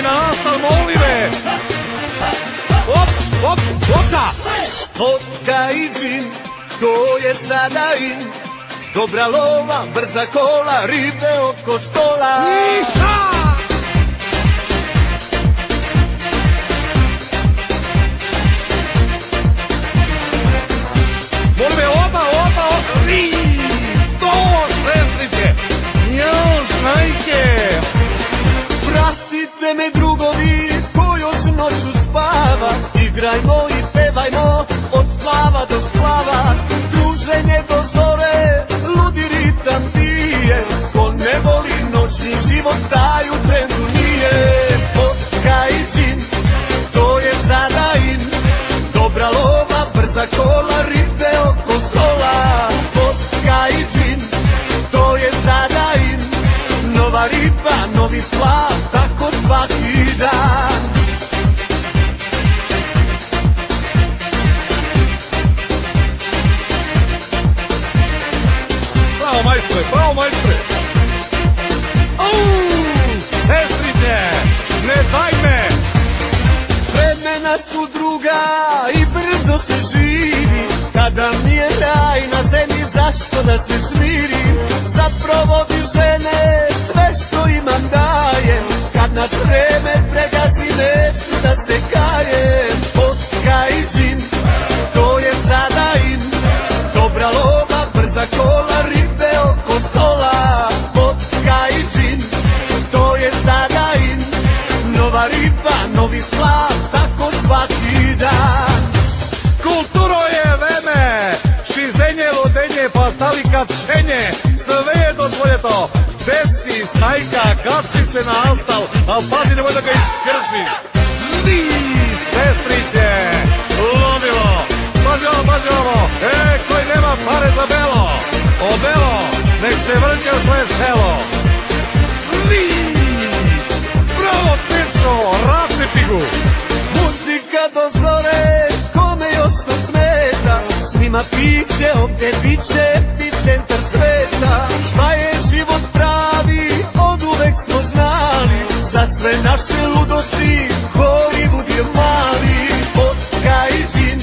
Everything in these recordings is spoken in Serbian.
Na astalmo ulive. Op, op, opca. Vodka i džin, to je sada in. Dobra lova, brza kola, ribe oko stola. Molim me, oba, to, sestrice. Jao, znajke. Pratite me drugovi, ko još noću spava. Igrajmo i pevajmo, od splava do splava. Druženje do zore, ludi ritam bije. Ko ne voli noćni život, taj u trendu nije. Vodka i džin, to je sada in. Dobra lova, brza kola, ribe oko stola. Vodka i džin, to je sada in. Nova riba, novi splav, tako svaki dan. Bravo majstre. Sestrice, ne daj me. Vremena su druga i brzo se živi. Kada mi je raj na zemlji, zašto da se smirim? Za provodi žene sve što imam dajem. Kad nas vreme pregazi, neću da se kajem. Vodka i džin, to je sada in. Dobra lova, brza kola, ribe oko stola. Vodka i džin, to je sada in. Nova riba, novi splav, tako svaki dan. Kulturo je vreme, šizenje, lodenje, pa stali kapšenje. Sve je dozvoljeto. Gde si, snajka, kapši se na astal, a pazi nemoj da ga iskršiš. Sestriće, ludilo. Pazi ovo, koji nema pare za belo. O belo, nek se vrće u svoje selo. Bravo, pico, racipigu. Muzika do zore, kome još to smeta. Svima piće, ovde biće epicentar sveta. Šta je život pravi, od uvek smo znali. Za sve naše ludosti, Hollywood je mali. Vodka i džin,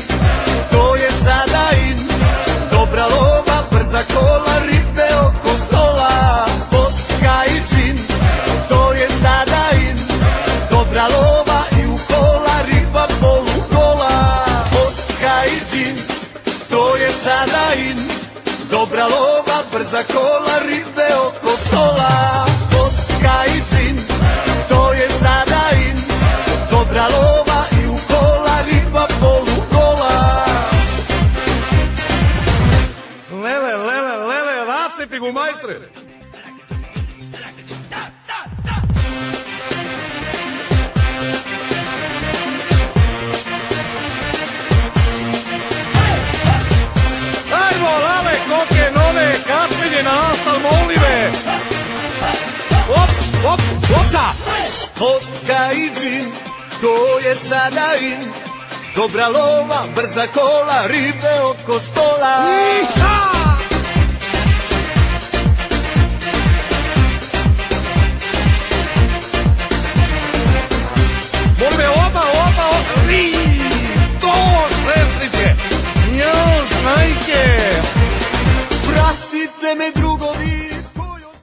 to je sada in. Dobra lova, brza kola, ribe oko stola. Vodka i džin, to je sada in. Dobra lova i u kola, riba polukola. Vodka i džin, to je sada in. Dobra lova, brza kola, ribe oko stola. Vodka i džin, to je sada in. Dobra lova i u kola, riba polukola. Lele, racipigu, majstre. Kapšenje na astalmo ulive. Op, opca. Vodka i džin, to je sada in. Dobra lova, brza kola, ribe oko stola. Molim me, oba,